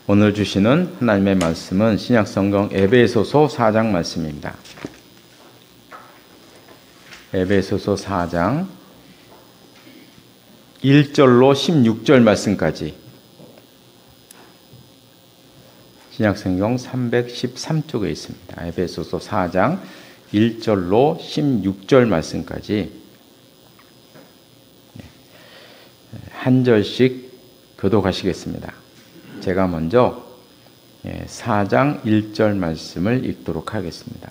오늘 주시는 하나님의 말씀은 신약성경 에베소서 4장 말씀입니다. 에베소서 4장 1절로 16절 말씀까지 신약성경 313쪽에 있습니다. 에베소서 4장 1절로 16절 말씀까지 한 절씩 교독하시겠습니다. 제가 먼저 4장 1절 말씀을 읽도록 하겠습니다.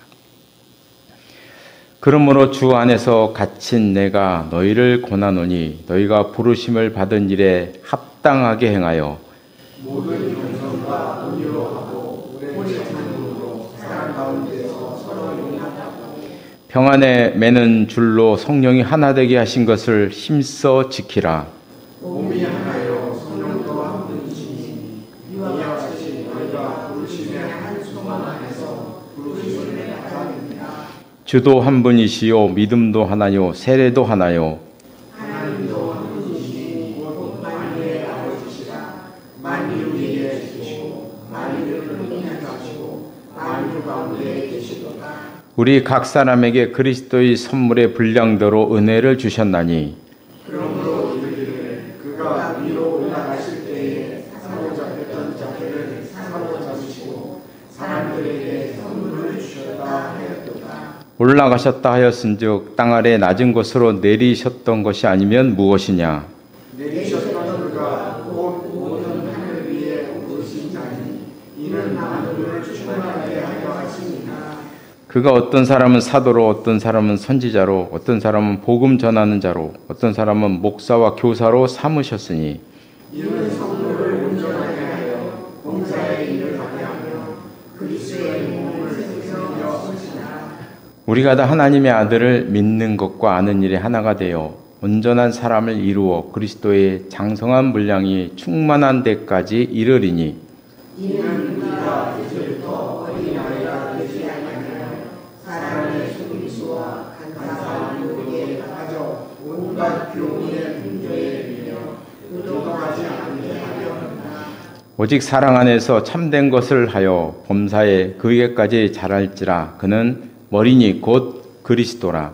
그러므로 주 안에서 갇힌 내가 너희를 권하노니 너희가 부르심을 받은 일에 합당하게 행하여 모든 겸손과 온유로 하고 오래 참음으로 사랑 가운데서 서로 용납하고 평안에 매는 줄로 성령이 하나 되게 하신 것을 힘써 지키라. 몸이 하나요 성령도 한 분이시니 이와 같이 너희가 부르심의 한 소망 안에서 부르심을 받았느니라. 주도 한 분이시요 믿음도 하나요 세례도 하나요 하나님도 한 분이시니 곧 만유의 아버지시라. 만유 위에 계시고 만유를 통치하시고 만유 가운데 계시도다. 우리 각 사람에게 그리스도의 선물의 분량대로 은혜를 주셨나니 그러므로 이르기를 그가 위로 올라가실 때에 사로잡혔던 자들을 사로잡으시고 사람들에게 선물을 주셨다 하였도다. 올라가셨다 하였은즉 땅 아래 낮은 곳으로 내리셨던 것이 아니면 무엇이냐. 내리셨던 그가 곧 모든 하늘 위에 오르신 자니 이는 만물을 충만하게 하려 하심이나. 그가 어떤 사람은 사도로 어떤 사람은 선지자로 어떤 사람은 복음 전하는 자로 어떤 사람은 목사와 교사로 삼으셨으니 이는 성도를 온전하게 하여 봉사의 일을 하게 하며 그리스도의 몸을 세우려 하시나. 우리가 다 하나님의 아들을 믿는 것과 아는 일에 하나가 되어 온전한 사람을 이루어 그리스도의 장성한 분량이 충만한 데까지 이르리니 이는 우리가 이제부터 어린아이가 되지 아니하며 사람의 속임수와 간사한 노력에 빠져 온갖 교훈의 풍조에 밀려 의도하지 않게 하려 한다. 오직 사랑 안에서 참된 것을 하여 범사에 그에게까지 자랄지라. 그는 머리니 곧 그리스도라.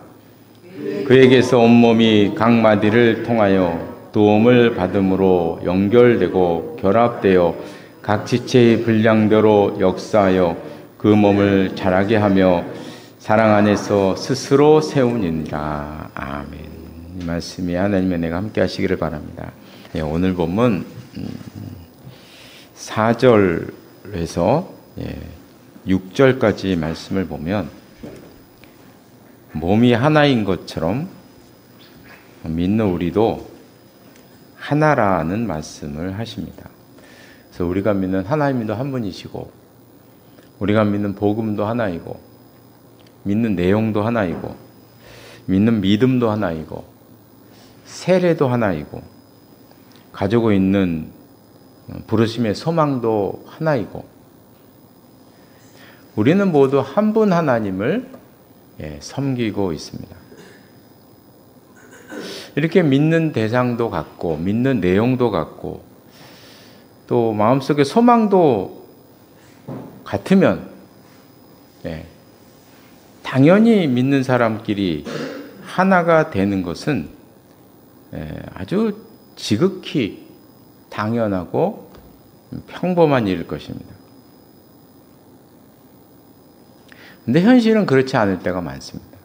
그에게서 온몸이 각 마디를 통하여 도움을 받음으로 연결되고 결합되어 각 지체의 분량대로 역사하여 그 몸을 자라게 하며 사랑 안에서 스스로 세우니라. 아멘. 이 말씀이 하나님의 은혜가 함께 하시기를 바랍니다. 오늘 본문 4절에서 6절까지 말씀을 보면 몸이 하나인 것처럼 믿는 우리도 하나라는 말씀을 하십니다. 그래서 우리가 믿는 하나님도 한 분이시고 우리가 믿는 복음도 하나이고 믿는 내용도 하나이고 믿는 믿음도 하나이고 세례도 하나이고 가지고 있는 부르심의 소망도 하나이고 우리는 모두 한 분 하나님을 섬기고 있습니다. 이렇게 믿는 대상도 같고 믿는 내용도 같고 또 마음속에 소망도 같으면 당연히 믿는 사람끼리 하나가 되는 것은 아주 지극히 당연하고 평범한 일일 것입니다. 근데 현실은 그렇지 않을 때가 많습니다.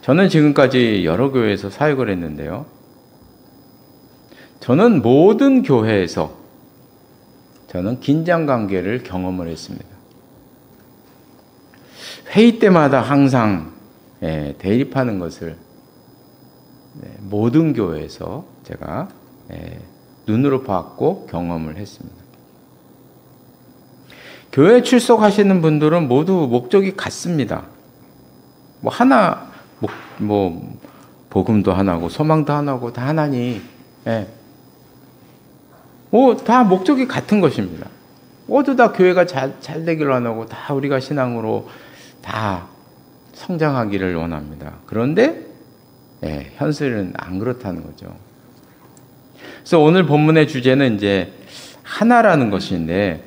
저는 지금까지 여러 교회에서 사역을 했는데요. 저는 모든 교회에서 저는 긴장 관계를 경험을 했습니다. 회의 때마다 항상 대립하는 것을 모든 교회에서 제가 눈으로 봤고 경험을 했습니다. 교회에 출석하시는 분들은 모두 목적이 같습니다. 복음도 하나고 소망도 하나고 다 하나니 다 목적이 같은 것입니다. 모두 다 교회가 잘 되기를 원하고 다 우리가 신앙으로 다 성장하기를 원합니다. 그런데 현실은 안 그렇다는 거죠. 그래서 오늘 본문의 주제는 이제 하나라는 것인데,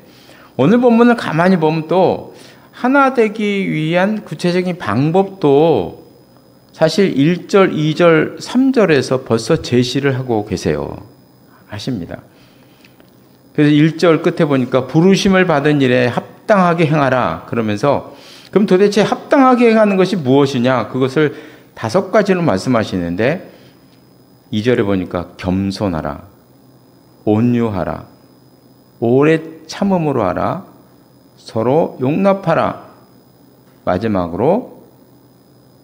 오늘 본문을 가만히 보면 또 하나 되기 위한 구체적인 방법도 사실 1절, 2절, 3절에서 벌써 제시를 하고 계세요. 하십니다. 그래서 1절 끝에 보니까 부르심을 받은 일에 합당하게 행하라 그러면서, 그럼 도대체 합당하게 행하는 것이 무엇이냐? 그것을 5가지로 말씀하시는데, 2절에 보니까 겸손하라, 온유하라, 오래 참음으로 하라, 서로 용납하라, 마지막으로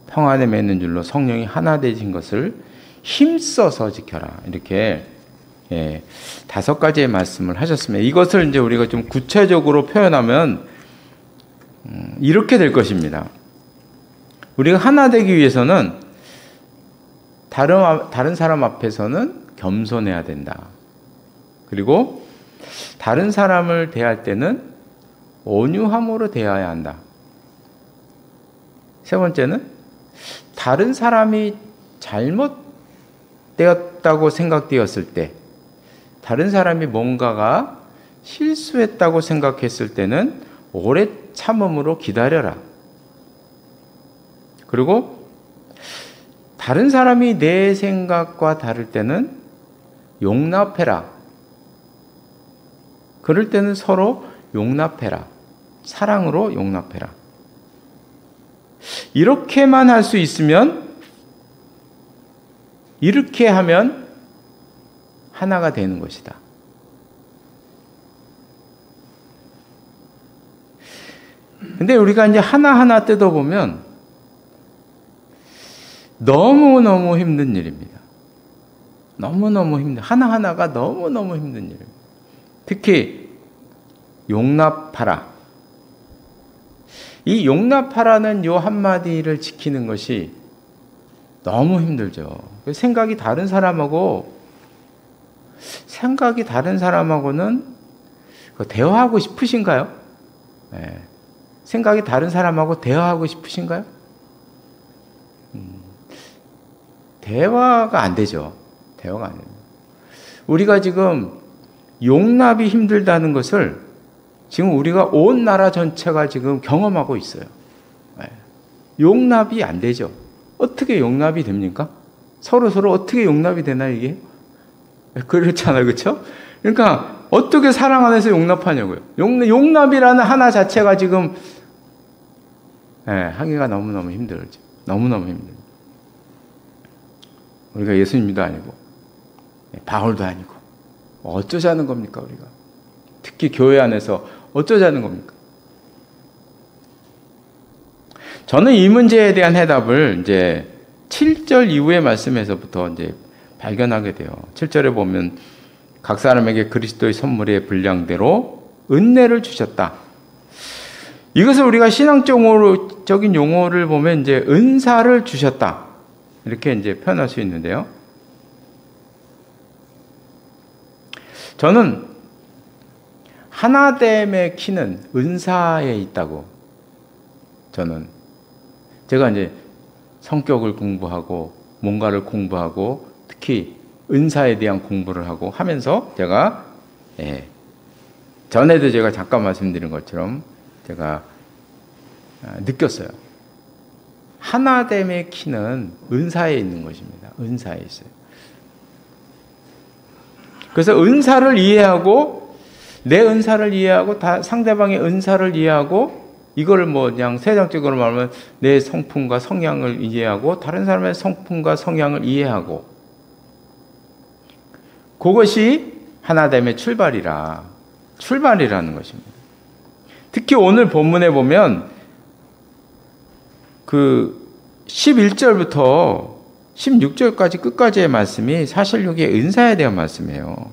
평 안에 맺는 줄로 성령이 하나 되신 것을 힘써서 지켜라. 이렇게 5가지의 말씀을 하셨습니다. 이것을 이제 우리가 좀 구체적으로 표현하면 이렇게 될 것입니다. 우리가 하나 되기 위해서는 다른 사람 앞에서는 겸손해야 된다. 그리고 다른 사람을 대할 때는 온유함으로 대해야 한다. 3번째는 다른 사람이 잘못되었다고 생각되었을 때, 다른 사람이 뭔가가 실수했다고 생각했을 때는 오래 참음으로 기다려라. 그리고 다른 사람이 내 생각과 다를 때는 용납해라. 그럴 때는 서로 용납해라. 사랑으로 용납해라. 이렇게만 할 수 있으면, 이렇게 하면 하나가 되는 것이다. 근데 우리가 이제 하나하나 뜯어보면 너무너무 힘든 일입니다. 너무너무 힘든, 하나하나가 너무너무 힘든 일입니다. 특히 용납하라. 이 용납하라는 요 한마디를 지키는 것이 너무 힘들죠. 생각이 다른 사람하고는 대화하고 싶으신가요? 네. 생각이 다른 사람하고 대화하고 싶으신가요? 대화가 안 되죠. 대화가 안 됩니다. 우리가 지금 용납이 힘들다는 것을 지금 우리가 온 나라 전체가 지금 경험하고 있어요. 용납이 안 되죠. 어떻게 용납이 됩니까? 서로 어떻게 용납이 되나 이게? 그렇잖아요. 그렇죠? 그러니까 어떻게 사랑 안에서 용납하냐고요. 용납이라는 하나 자체가 지금 하기가 너무너무 힘들죠. 너무너무 힘들죠. 우리가 예수님도 아니고 바울도 아니고 어쩌자는 겁니까 우리가? 특히 교회 안에서 어쩌자는 겁니까? 저는 이 문제에 대한 해답을 이제 7절 이후의 말씀에서부터 이제 발견하게 돼요. 7절에 보면 각 사람에게 그리스도의 선물의 분량대로 은혜를 주셨다. 이것을 우리가 신앙적인 용어를 보면 이제 은사를 주셨다. 이렇게 이제 표현할 수 있는데요. 저는 하나됨의 키는 은사에 있다고. 제가 이제 성격을 공부하고 뭔가를 공부하고 특히 은사에 대한 공부를 하고 하면서 제가 전에도 제가 잠깐 말씀드린 것처럼 제가 느꼈어요. 하나됨의 키는 은사에 있는 것입니다. 은사에 있어요. 그래서 은사를 이해하고 내 은사를 이해하고 상대방의 은사를 이해하고 이거를 그냥 세상적으로 말하면 내 성품과 성향을 이해하고 다른 사람의 성품과 성향을 이해하고 그것이 하나됨의 출발이라는 것입니다. 특히 오늘 본문에 보면 그 11절부터 16절까지 끝까지의 말씀이 사실 여기 은사에 대한 말씀이에요.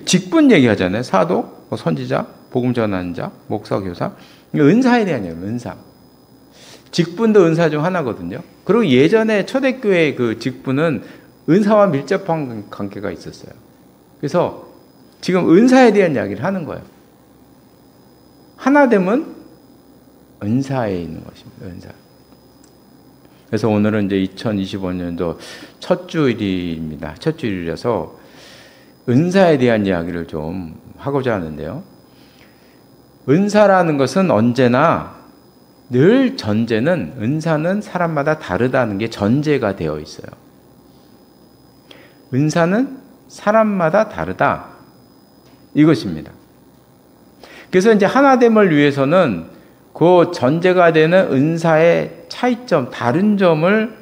직분 얘기하잖아요. 사도, 선지자, 복음 전하는 자, 목사, 교사. 은사에 대한 얘기예요. 은사. 직분도 은사 중 하나거든요. 그리고 예전에 초대교회의 그 직분은 은사와 밀접한 관계가 있었어요. 그래서 지금 은사에 대한 이야기를 하는 거예요. 하나됨은 은사에 있는 것입니다. 은사. 그래서 오늘은 이제 2025년도 첫 주일입니다. 첫 주일이라서 은사에 대한 이야기를 좀 하고자 하는데요. 은사라는 것은 언제나 늘 전제는 은사는 사람마다 다르다는 게 전제가 되어 있어요. 은사는 사람마다 다르다. 이것입니다. 그래서 이제 하나됨을 위해서는 그 전제가 되는 은사의 차이점, 다른 점을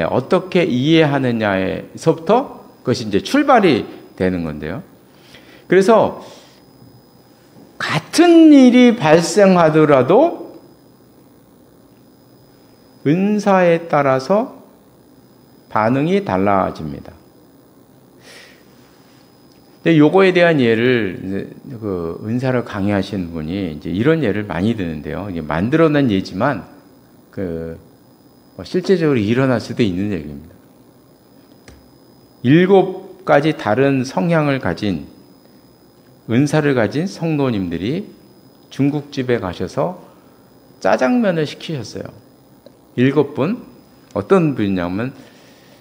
어떻게 이해하느냐에서부터 그것이 이제 출발이 되는 건데요. 그래서 같은 일이 발생하더라도 은사에 따라서 반응이 달라집니다. 근데 요거에 대한 예를 그 은사를 강의하시는 분이 이제 이런 예를 많이 드는데요. 이게 만들어낸 예지만 실제적으로 일어날 수도 있는 얘기입니다. 7가지 다른 성향을 가진 은사를 가진 성도님들이 중국집에 가셔서 짜장면을 시키셨어요. 7분. 어떤 분이냐면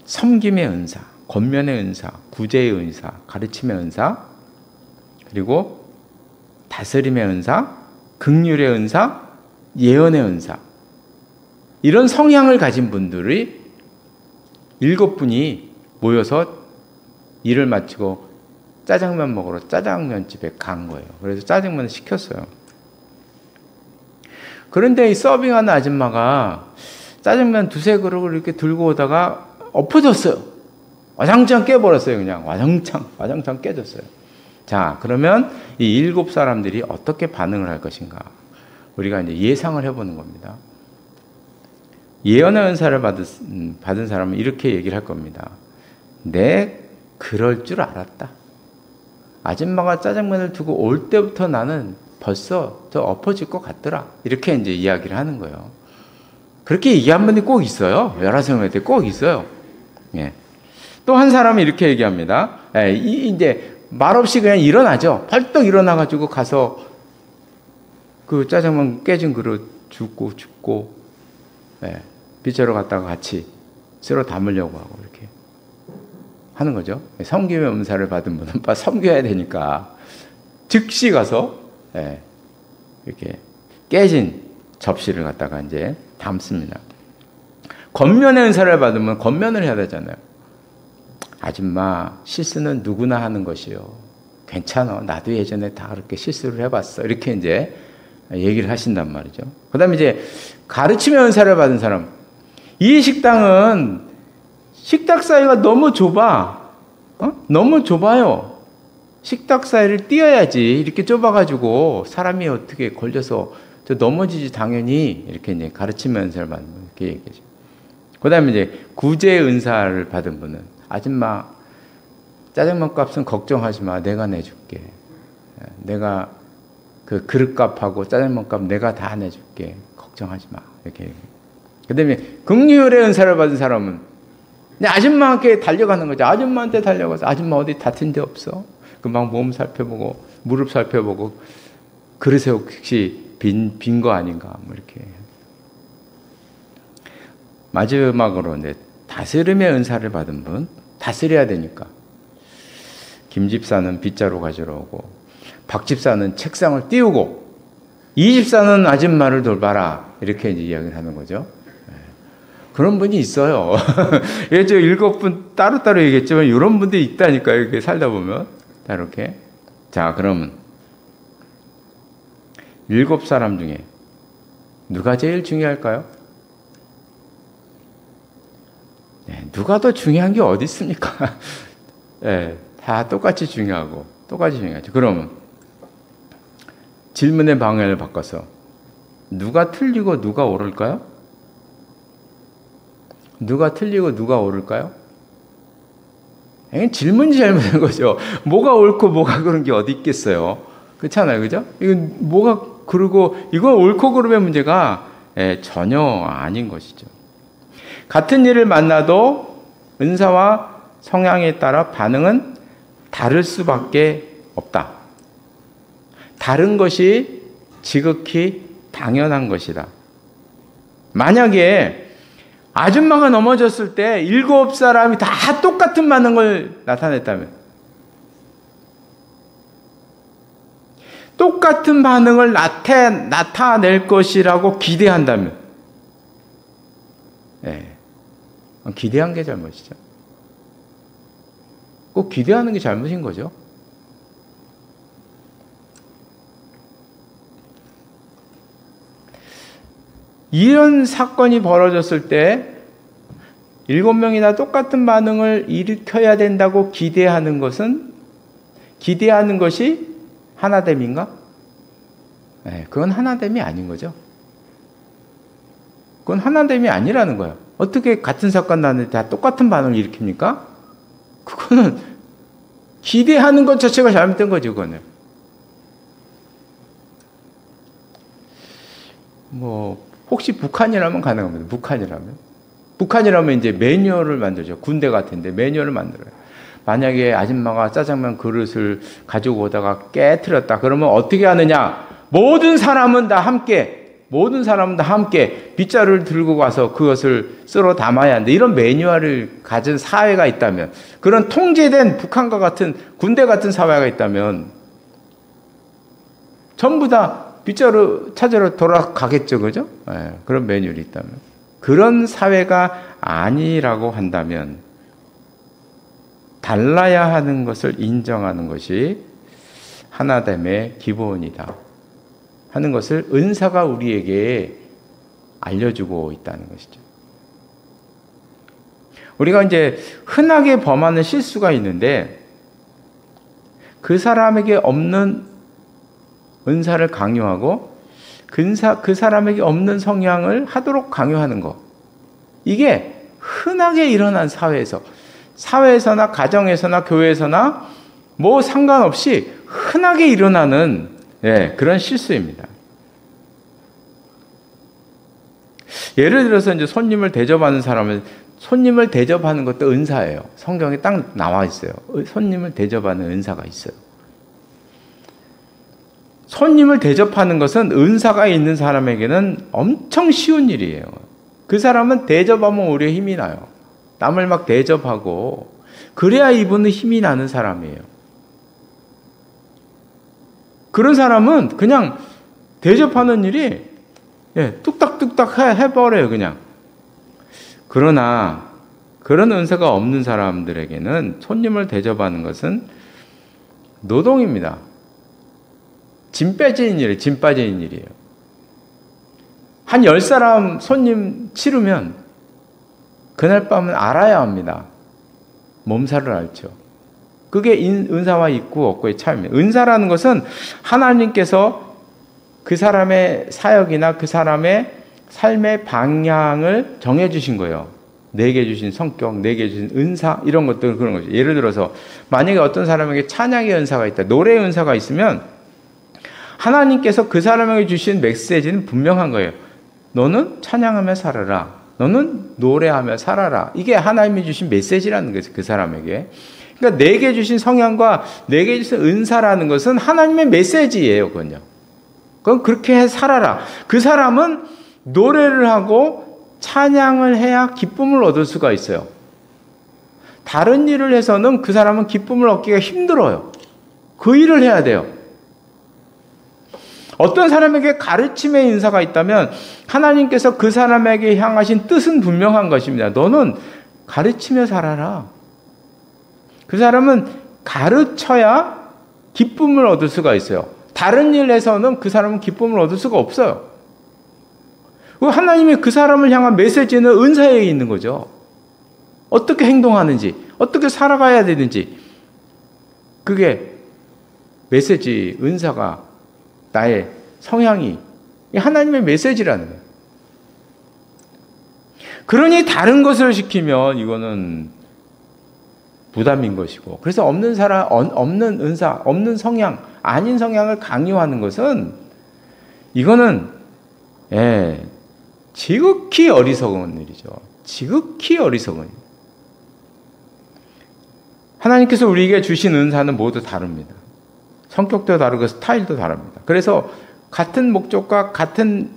섬김의 은사, 권면의 은사, 구제의 은사, 가르침의 은사, 그리고 다스림의 은사, 긍휼의 은사, 예언의 은사. 이런 성향을 가진 분들이 7분이 모여서 일을 마치고 짜장면 먹으러 짜장면집에 간 거예요. 그래서 짜장면을 시켰어요. 그런데 이 서빙하는 아줌마가 짜장면 2-3그릇을 이렇게 들고 오다가 엎어졌어요. 와장창 깨버렸어요. 그냥 와장창 깨졌어요. 자, 그러면 이 7사람들이 어떻게 반응을 할 것인가? 우리가 이제 예상을 해보는 겁니다. 예언의 은사를 받은 사람은 이렇게 얘기를 할 겁니다. 내 그럴 줄 알았다. 아줌마가 짜장면을 두고 올 때부터 나는 벌써 저 엎어질 것 같더라. 이렇게 이제 이야기를 하는 거예요. 그렇게 얘기한 분이 꼭 있어요. 열화성회 꼭 있어요. 예. 또 한 사람이 이렇게 얘기합니다. 이제 말없이 그냥 일어나죠. 벌떡 일어나가지고 가서 그 짜장면 깨진 그릇 줍고 빗자루 갖다가 같이 쓸어 담으려고 하고 이렇게 하는 거죠. 섬김의 은사를 받은 분은 섬겨야 되니까 즉시 가서 이렇게 깨진 접시를 갖다가 이제 담습니다. 권면의 은사를 받으면 권면을 해야 되잖아요. 아줌마, 실수는 누구나 하는 것이요. 괜찮아. 나도 예전에 다 그렇게 실수를 해봤어. 이렇게 이제 얘기를 하신단 말이죠. 그 다음에 이제 가르침의 은사를 받은 사람. 이 식당은 식탁 사이가 너무 좁아. 너무 좁아요. 식탁 사이를 띄어야지. 이렇게 좁아가지고 사람이 어떻게 걸려서 저 넘어지지 당연히. 이렇게 이제 가르침의 은사를 받는 분. 이렇게 얘기하죠. 그 다음에 이제 구제의 은사를 받은 분은 아줌마, 짜장면 값은 걱정하지 마. 내가 내줄게. 내가 그 그릇값하고 짜장면 값 내가 다 내줄게. 걱정하지 마. 이렇게. 그 다음에 긍휼의 은사를 받은 사람은 그냥 아줌마한테 달려가는 거죠. 아줌마한테 달려가서 아줌마 어디 다친 데 없어? 금방 몸 살펴보고 무릎 살펴보고 그릇에 혹시 빈 거 아닌가? 뭐 이렇게. 마지막으로 이제 다스림의 은사를 받은 분, 다스려야 되니까. 김 집사는 빗자루 가지러 오고, 박 집사는 책상을 띄우고, 이 집사는 아줌마를 돌봐라. 이렇게 이제 이야기를 하는 거죠. 그런 분이 있어요. 예, 저 7분 따로따로 얘기했지만, 이런 분들이 있다니까요. 이렇게 살다 보면. 다 이렇게. 자, 그러면, 7사람 중에, 누가 제일 중요할까요? 누가 더 중요한 게 어디 있습니까? 다 똑같이 중요하고 똑같이 중요하죠. 그러면 질문의 방향을 바꿔서 누가 틀리고 누가 옳을까요? 누가 틀리고 누가 옳을까요? 질문이 잘못된 거죠. 뭐가 옳고 뭐가 그런 게 어디 있겠어요? 그렇잖아요, 그죠? 이건 뭐가 그러고 이건 옳고 그름의 문제가 전혀 아닌 것이죠. 같은 일을 만나도 은사와 성향에 따라 반응은 다를 수밖에 없다. 다른 것이 지극히 당연한 것이다. 만약에 아줌마가 넘어졌을 때 7사람이 다 똑같은 반응을 나타냈다면 똑같은 반응을 나타낼 것이라고 기대한다면, 기대한 게 잘못이죠. 꼭 기대하는 게 잘못인 거죠. 이런 사건이 벌어졌을 때 7명이 다 똑같은 반응을 일으켜야 된다고 기대하는 것이 하나됨인가? 그건 하나됨이 아닌 거죠. 그건 하나됨이 아니라는 거예요. 어떻게 같은 사건 나는데 다 똑같은 반응을 일으킵니까? 그거는 기대하는 것 자체가 잘못된 거죠, 그거는. 혹시 북한이라면 가능합니다. 북한이라면 이제 매뉴얼을 만들죠. 군대 같은데 매뉴얼을 만들어요. 만약에 아줌마가 짜장면 그릇을 가지고 오다가 깨트렸다. 그러면 어떻게 하느냐? 모든 사람은 다 함께 빗자루를 들고 가서 그것을 쓸어 담아야 한다. 이런 매뉴얼을 가진 사회가 있다면, 그런 통제된 북한과 같은 군대 같은 사회가 있다면 전부 다 빗자루 찾으러 돌아가겠죠. 그죠? 그런 매뉴얼이 있다면. 그런 사회가 아니라고 한다면 달라야 하는 것을 인정하는 것이 하나됨의 기본이다 하는 것을 은사가 우리에게 알려주고 있다는 것이죠. 우리가 이제 흔하게 범하는 실수가 있는데, 그 사람에게 없는 은사를 강요하고 그 사람에게 없는 성향을 하도록 강요하는 것. 이게 흔하게 일어난 사회에서나 가정에서나 교회에서나 상관없이 흔하게 일어나는 그런 실수입니다. 예를 들어서 이제 손님을 대접하는 사람은, 손님을 대접하는 것도 은사예요. 성경에 딱 나와 있어요. 손님을 대접하는 은사가 있어요. 손님을 대접하는 것은 은사가 있는 사람에게는 엄청 쉬운 일이에요. 그 사람은 대접하면 오히려 힘이 나요. 남을 막 대접하고 그래야 이분은 힘이 나는 사람이에요. 그런 사람은 그냥 대접하는 일이 뚝딱뚝딱 해버려요, 그냥. 그러나 그런 은사가 없는 사람들에게는 손님을 대접하는 것은 노동입니다. 짐 빠지는 일이에요. 한 10사람 손님 치르면 그날 밤은 알아야 합니다. 몸살을 앓죠. 그게 은사와 있고 없고의 차이입니다. 은사라는 것은 하나님께서 그 사람의 사역이나 그 사람의 삶의 방향을 정해주신 거예요. 내게 주신 성격, 내게 주신 은사, 이런 것들, 그런 거죠. 예를 들어서 만약에 어떤 사람에게 찬양의 은사가 있다, 노래의 은사가 있으면 하나님께서 그 사람에게 주신 메시지는 분명한 거예요. 너는 찬양하며 살아라. 너는 노래하며 살아라. 이게 하나님이 주신 메시지라는 거죠, 그 사람에게. 그러니까 내게 주신 성향과 내게 주신 은사라는 것은 하나님의 메시지예요, 그건요. 그럼 그렇게 해 살아라. 그 사람은 노래를 하고 찬양을 해야 기쁨을 얻을 수가 있어요. 다른 일을 해서는 그 사람은 기쁨을 얻기가 힘들어요. 그 일을 해야 돼요. 어떤 사람에게 가르침의 인사가 있다면 하나님께서 그 사람에게 향하신 뜻은 분명한 것입니다. 너는 가르치며 살아라. 그 사람은 가르쳐야 기쁨을 얻을 수가 있어요. 다른 일에서는 그 사람은 기쁨을 얻을 수가 없어요. 하나님이 그 사람을 향한 메시지는 은사에 있는 거죠. 어떻게 행동하는지, 어떻게 살아가야 되는지, 그게 메시지, 은사가 나의 성향이 하나님의 메시지라는 거예요. 그러니 다른 것을 시키면 이거는 부담인 것이고, 그래서 없는 사람, 없는 은사, 없는 성향, 아닌 성향을 강요하는 것은 이거는 지극히 어리석은 일이죠. 지극히 어리석은 일. 하나님께서 우리에게 주신 은사는 모두 다릅니다. 성격도 다르고 스타일도 다릅니다. 그래서 같은 목적과 같은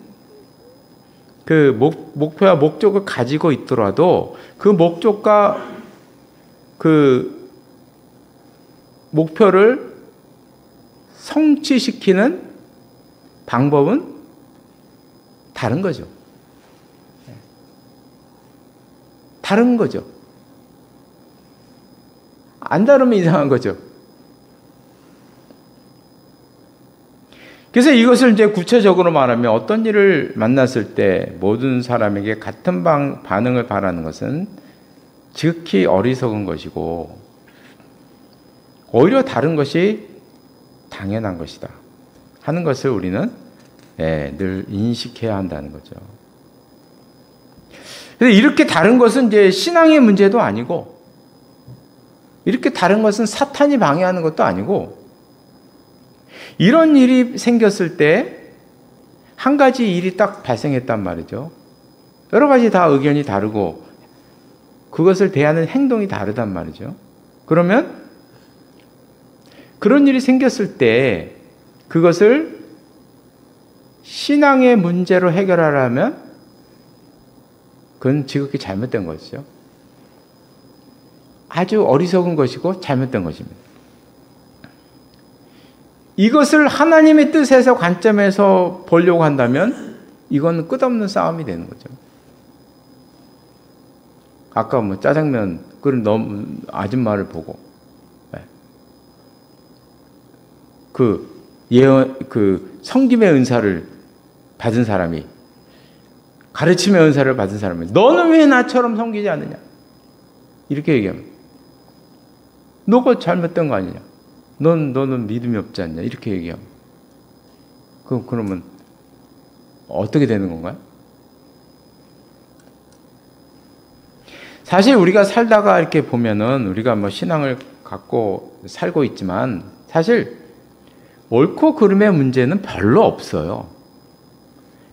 그 목표와 목적을 가지고 있더라도 그 목적과 그 목표를 성취시키는 방법은 다른 거죠. 다른 거죠. 안 다르면 이상한 거죠. 그래서 이것을 이제 구체적으로 말하면 어떤 일을 만났을 때 모든 사람에게 같은 반응을 바라는 것은 지극히 어리석은 것이고 오히려 다른 것이 당연한 것이다 하는 것을 우리는 늘 인식해야 한다는 거죠. 그래서 이렇게 다른 것은 이제 신앙의 문제도 아니고 이렇게 다른 것은 사탄이 방해하는 것도 아니고 이런 일이 생겼을 때 한 가지 일이 딱 발생했단 말이죠. 여러 가지 다 의견이 다르고 그것을 대하는 행동이 다르단 말이죠. 그러면 그런 일이 생겼을 때 그것을 신앙의 문제로 해결하려면 그건 지극히 잘못된 것이죠. 아주 어리석은 것이고 잘못된 것입니다. 이것을 하나님의 뜻에서 관점에서 보려고 한다면 이건 끝없는 싸움이 되는 거죠. 아까 뭐 짜장면 끓인 아줌마를 보고 그 섬김의 은사를 받은 사람이 가르침의 은사를 받은 사람이 너는 왜 나처럼 섬기지 않느냐 이렇게 얘기합니다. 너가 잘못된 거 아니냐? 너는 믿음이 없지 않냐? 이렇게 얘기합니다. 그러면 어떻게 되는 건가요? 사실 우리가 살다가 이렇게 보면은 우리가 뭐 신앙을 갖고 살고 있지만 사실 옳고 그름의 문제는 별로 없어요.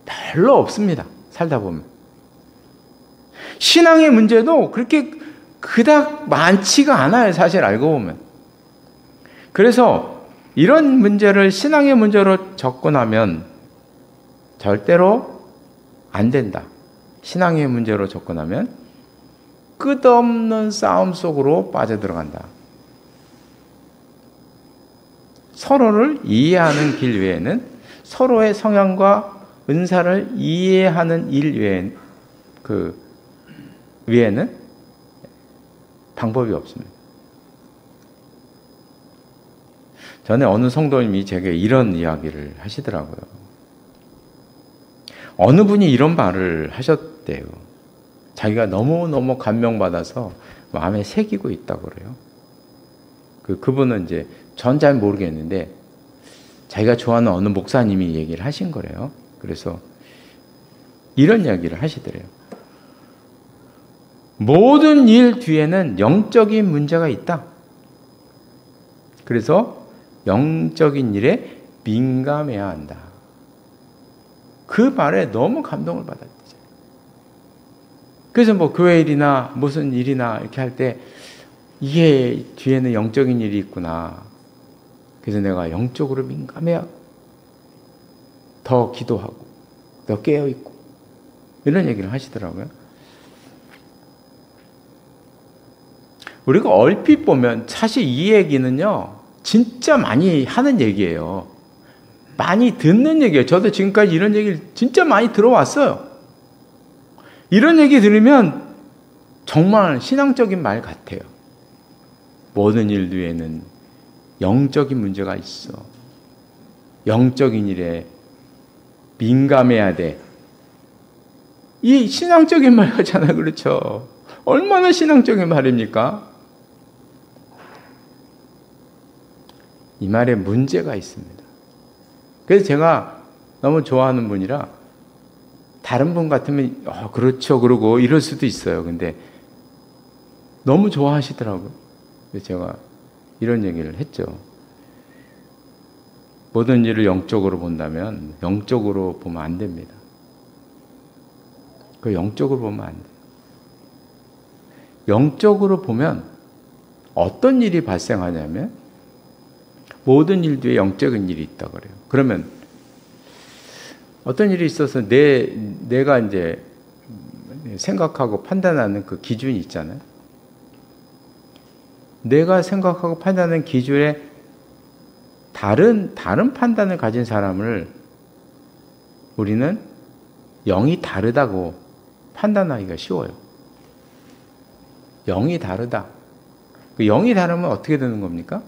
별로 없습니다. 살다 보면. 신앙의 문제도 그렇게 그닥 많지가 않아요. 사실 알고 보면. 그래서 이런 문제를 신앙의 문제로 접근하면 절대로 안 된다. 신앙의 문제로 접근하면 끝없는 싸움 속으로 빠져들어간다. 서로를 이해하는 길 외에는 서로의 성향과 은사를 이해하는 일 외에는 방법이 없습니다. 전에 어느 성도님이 제게 이런 이야기를 하시더라고요. 어느 분이 이런 말을 하셨대요. 자기가 너무너무 감명받아서 마음에 새기고 있다고 그래요. 그분은 이제 전 잘 모르겠는데 자기가 좋아하는 어느 목사님이 얘기를 하신 거래요. 그래서 이런 이야기를 하시더래요. 모든 일 뒤에는 영적인 문제가 있다. 그래서 영적인 일에 민감해야 한다. 그 말에 너무 감동을 받았대요. 그래서 뭐 교회 일이나 무슨 일이나 이렇게 할 때 이게 뒤에는 영적인 일이 있구나. 그래서 내가 영적으로 민감해야 더 기도하고 더 깨어있고 이런 얘기를 하시더라고요. 우리가 얼핏 보면 사실 이 얘기는요 진짜 많이 하는 얘기예요. 많이 듣는 얘기예요. 저도 지금까지 이런 얘기를 진짜 많이 들어왔어요. 이런 얘기 들으면 정말 신앙적인 말 같아요. 모든 일 뒤에는 영적인 문제가 있어. 영적인 일에 민감해야 돼. 이 신앙적인 말 같잖아요. 그렇죠? 얼마나 신앙적인 말입니까? 이 말에 문제가 있습니다. 그래서 제가 너무 좋아하는 분이라 다른 분 같으면 그렇죠 그러고 이럴 수도 있어요. 근데 너무 좋아하시더라고요. 그래서 제가 이런 얘기를 했죠. 모든 일을 영적으로 본다면 영적으로 보면 안 됩니다. 그 영적으로 보면 안 돼요. 영적으로 보면 어떤 일이 발생하냐면 모든 일 뒤에 영적인 일이 있다 그래요. 그러면 어떤 일이 있어서 내가 이제 생각하고 판단하는 그 기준이 있잖아요. 내가 생각하고 판단하는 기준에 다른 판단을 가진 사람을 우리는 영이 다르다고 판단하기가 쉬워요. 영이 다르다. 그 영이 다르면 어떻게 되는 겁니까?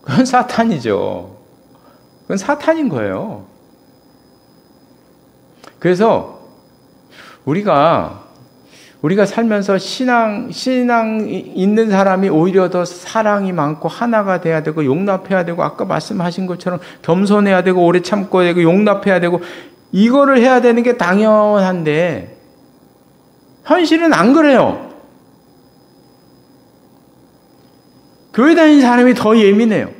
그건 사탄이죠. 그건 사탄인 거예요. 그래서 우리가 살면서 신앙 있는 사람이 오히려 더 사랑이 많고 하나가 돼야 되고 용납해야 되고 아까 말씀하신 것처럼 겸손해야 되고 오래 참고 되고 용납해야 되고 이거를 해야 되는 게 당연한데 현실은 안 그래요. 교회 다니는 사람이 더 예민해요.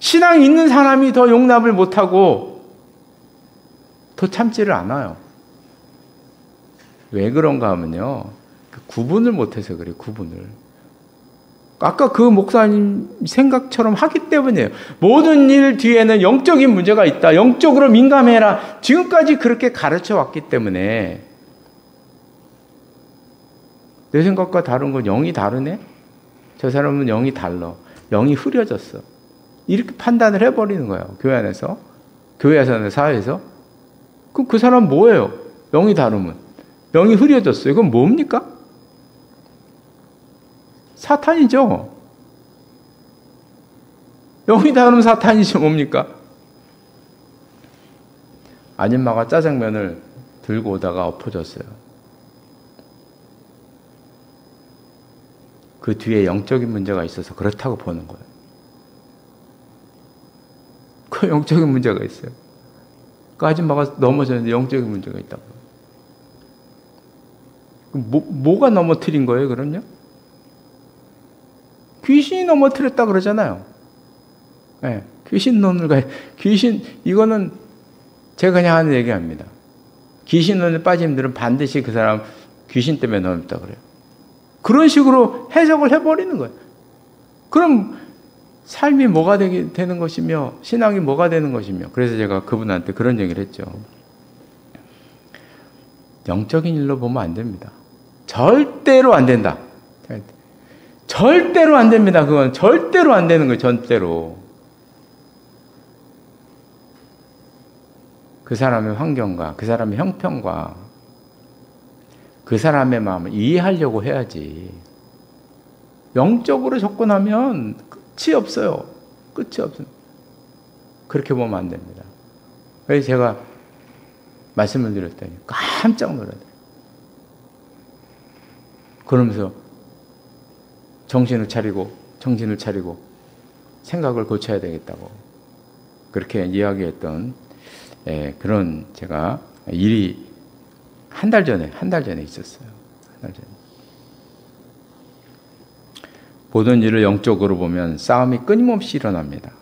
신앙 있는 사람이 더 용납을 못하고 더 참지를 않아요. 왜 그런가 하면요. 구분을 못해서 그래요. 구분을. 아까 그 목사님 생각처럼 하기 때문이에요. 모든 일 뒤에는 영적인 문제가 있다. 영적으로 민감해라. 지금까지 그렇게 가르쳐 왔기 때문에 내 생각과 다른 건 영이 다르네? 저 사람은 영이 달라. 영이 흐려졌어. 이렇게 판단을 해버리는 거예요. 교회 안에서. 교회에서는 사회에서. 그럼 그 사람 뭐예요? 영이 다르면. 영이 흐려졌어요. 이건 뭡니까? 사탄이죠. 영이 다르면 사탄이죠. 뭡니까? 아줌마가 짜장면을 들고 오다가 엎어졌어요. 그 뒤에 영적인 문제가 있어서 그렇다고 보는 거예요. 그 영적인 문제가 있어요. 그 아줌마가 넘어졌는데 영적인 문제가 있다고. 뭐가 넘어뜨린 거예요, 그럼요? 귀신이 넘어뜨렸다 그러잖아요. 네, 귀신, 이거는 제가 그냥 하는 얘기합니다. 귀신론에 빠진 분들은 반드시 그 사람 귀신 때문에 넘었다 그래요. 그런 식으로 해석을 해버리는 거예요. 그럼 삶이 뭐가 되는 것이며 신앙이 뭐가 되는 것이며 그래서 제가 그분한테 그런 얘기를 했죠. 영적인 일로 보면 안 됩니다. 절대로 안 된다. 절대로 안 됩니다. 그건 절대로 안 되는 거예요. 절대로. 그 사람의 환경과 그 사람의 형편과 그 사람의 마음을 이해하려고 해야지. 영적으로 접근하면 끝이 없어요. 끝이 없어요. 그렇게 보면 안 됩니다. 그래서 제가 말씀을 드렸더니 깜짝 놀랐어요. 그러면서 정신을 차리고 생각을 고쳐야 되겠다고 그렇게 이야기했던 그런 제가 일이 한 달 전에 있었어요. 한 달 전에. 모든 일을 영적으로 보면 싸움이 끊임없이 일어납니다.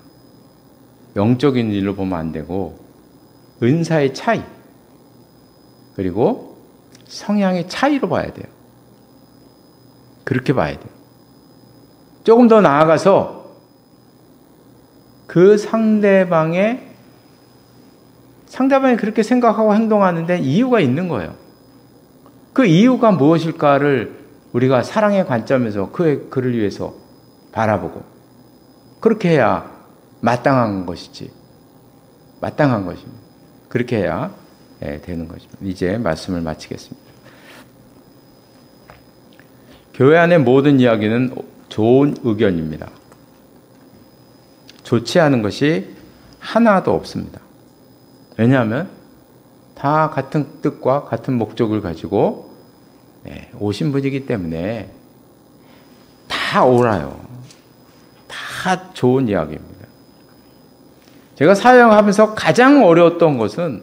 영적인 일로 보면 안 되고 은사의 차이 그리고 성향의 차이로 봐야 돼요. 그렇게 봐야 돼요. 조금 더 나아가서 그 상대방이 그렇게 생각하고 행동하는데 이유가 있는 거예요. 그 이유가 무엇일까를 우리가 사랑의 관점에서 그를 위해서 바라보고 그렇게 해야 마땅한 것이지. 마땅한 것입니다. 그렇게 해야 되는 것입니다. 이제 말씀을 마치겠습니다. 교회 안의 모든 이야기는 좋은 의견입니다. 좋지 않은 것이 하나도 없습니다. 왜냐하면 다 같은 뜻과 같은 목적을 가지고 오신 분이기 때문에 다 옳아요. 다 좋은 이야기입니다. 제가 사역하면서 가장 어려웠던 것은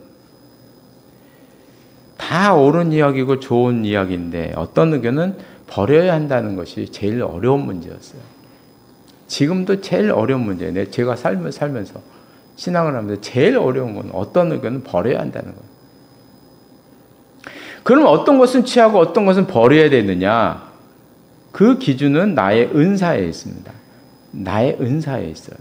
다 옳은 이야기고 좋은 이야기인데 어떤 의견은 버려야 한다는 것이 제일 어려운 문제였어요. 지금도 제일 어려운 문제예요. 제가 살면서 신앙을 하면서 제일 어려운 건 어떤 의견은 버려야 한다는 거예요. 그럼 어떤 것은 취하고 어떤 것은 버려야 되느냐? 그 기준은 나의 은사에 있습니다. 나의 은사에 있어요.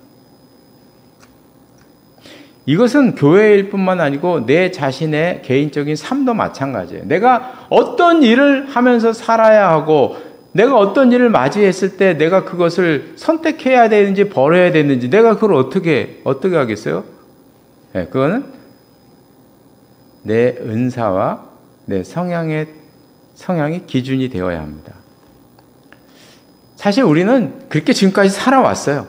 이것은 교회일 뿐만 아니고 내 자신의 개인적인 삶도 마찬가지예요. 내가 어떤 일을 하면서 살아야 하고 내가 어떤 일을 맞이했을 때 내가 그것을 선택해야 되는지 버려야 되는지 내가 그걸 어떻게 하겠어요? 네, 그거는 내 은사와 내 성향이 기준이 되어야 합니다. 사실 우리는 그렇게 지금까지 살아왔어요.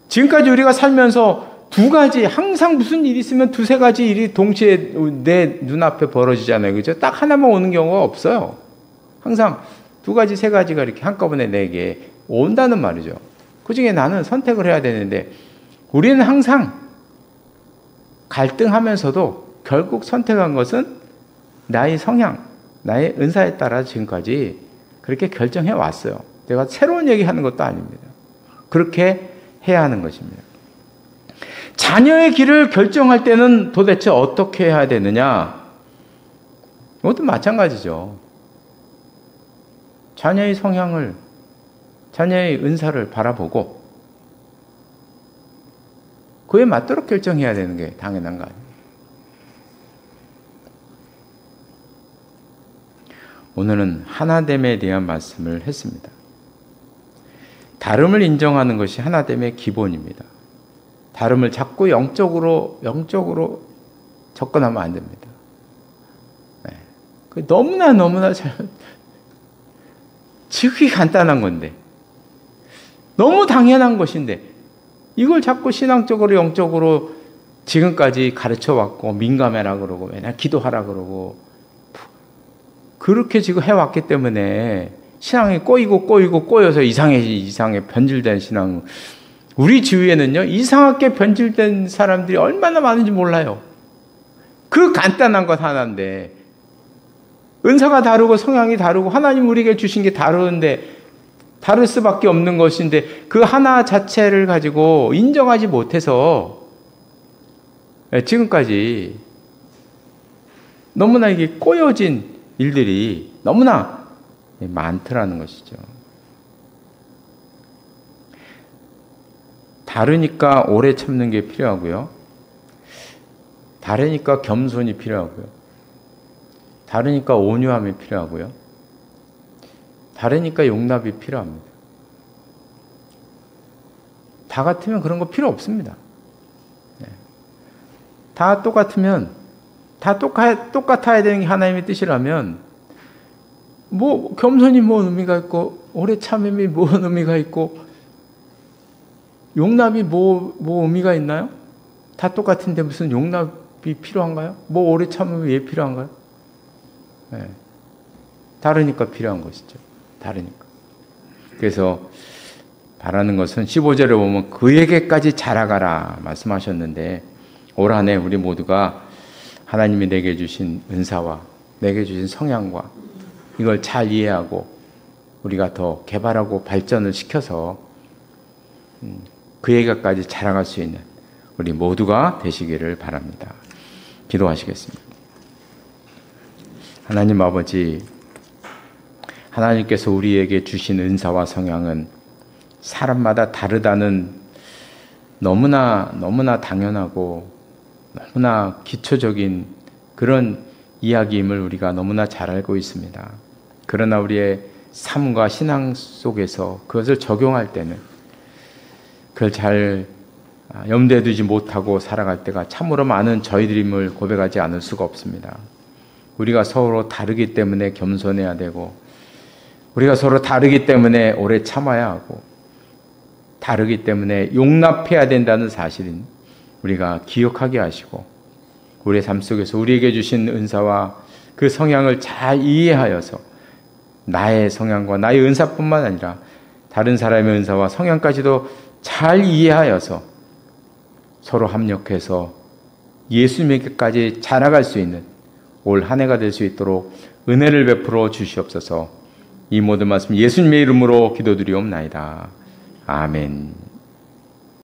지금까지 우리가 살면서 두 가지, 항상 무슨 일이 있으면 두세 가지 일이 동시에 내 눈앞에 벌어지잖아요. 그죠? 딱 하나만 오는 경우가 없어요. 항상 두 가지, 세 가지가 이렇게 한꺼번에 내게 온다는 말이죠. 그 중에 나는 선택을 해야 되는데, 우리는 항상 갈등하면서도 결국 선택한 것은 나의 성향, 나의 은사에 따라 지금까지 그렇게 결정해 왔어요. 내가 새로운 얘기하는 것도 아닙니다. 그렇게 해야 하는 것입니다. 자녀의 길을 결정할 때는 도대체 어떻게 해야 되느냐? 이것도 마찬가지죠. 자녀의 성향을, 자녀의 은사를 바라보고 그에 맞도록 결정해야 되는 게 당연한 거 아니에요. 오늘은 하나됨에 대한 말씀을 했습니다. 다름을 인정하는 것이 하나됨의 기본입니다. 다름을 자꾸 영적으로 접근하면 안 됩니다. 네. 너무나 지극히 간단한 건데, 너무 당연한 것인데, 이걸 자꾸 신앙적으로 영적으로 지금까지 가르쳐왔고 민감해라 그러고 맨날 기도하라 그러고 그렇게 지금 해왔기 때문에 신앙이 꼬여서 이상하게 변질된 신앙. 우리 주위에는요, 이상하게 변질된 사람들이 얼마나 많은지 몰라요. 그 간단한 것 하나인데, 은사가 다르고 성향이 다르고 하나님 우리에게 주신 게 다르는데, 다를 수밖에 없는 것인데, 그 하나 자체를 가지고 인정하지 못해서 지금까지 너무나 이게 꼬여진 일들이 너무나 많더라는 것이죠. 다르니까 오래 참는 게 필요하고요. 다르니까 겸손이 필요하고요. 다르니까 온유함이 필요하고요. 다르니까 용납이 필요합니다. 다 같으면 그런 거 필요 없습니다. 네. 다 똑같으면, 다 똑같아야 되는 게 하나님의 뜻이라면, 겸손이 뭔 의미가 있고, 오래 참음이 뭔 의미가 있고, 용납이 뭐 의미가 있나요? 다 똑같은데 무슨 용납이 필요한가요? 오래 참음이 왜 필요한가요? 네. 다르니까 필요한 것이죠. 다르니까. 그래서 바라는 것은 15절에 보면 그에게까지 자라가라 말씀하셨는데, 올 한 해 우리 모두가 하나님이 내게 주신 은사와 내게 주신 성향과 이걸 잘 이해하고 우리가 더 개발하고 발전을 시켜서 그에게까지 자라갈 수 있는 우리 모두가 되시기를 바랍니다. 기도하시겠습니다. 하나님 아버지, 하나님께서 우리에게 주신 은사와 성향은 사람마다 다르다는 너무나 당연하고 너무나 기초적인 그런 이야기임을 우리가 너무나 잘 알고 있습니다. 그러나 우리의 삶과 신앙 속에서 그것을 적용할 때는 그걸 잘 염두에 두지 못하고 살아갈 때가 참으로 많은 저희들임을 고백하지 않을 수가 없습니다. 우리가 서로 다르기 때문에 겸손해야 되고, 우리가 서로 다르기 때문에 오래 참아야 하고, 다르기 때문에 용납해야 된다는 사실은 우리가 기억하게 하시고, 우리의 삶 속에서 우리에게 주신 은사와 그 성향을 잘 이해하여서 나의 성향과 나의 은사뿐만 아니라 다른 사람의 은사와 성향까지도 잘 이해하여서 서로 합력해서 예수님에게까지 자라갈 수 있는 올 한 해가 될 수 있도록 은혜를 베풀어 주시옵소서. 이 모든 말씀 예수님의 이름으로 기도드리옵나이다. 아멘.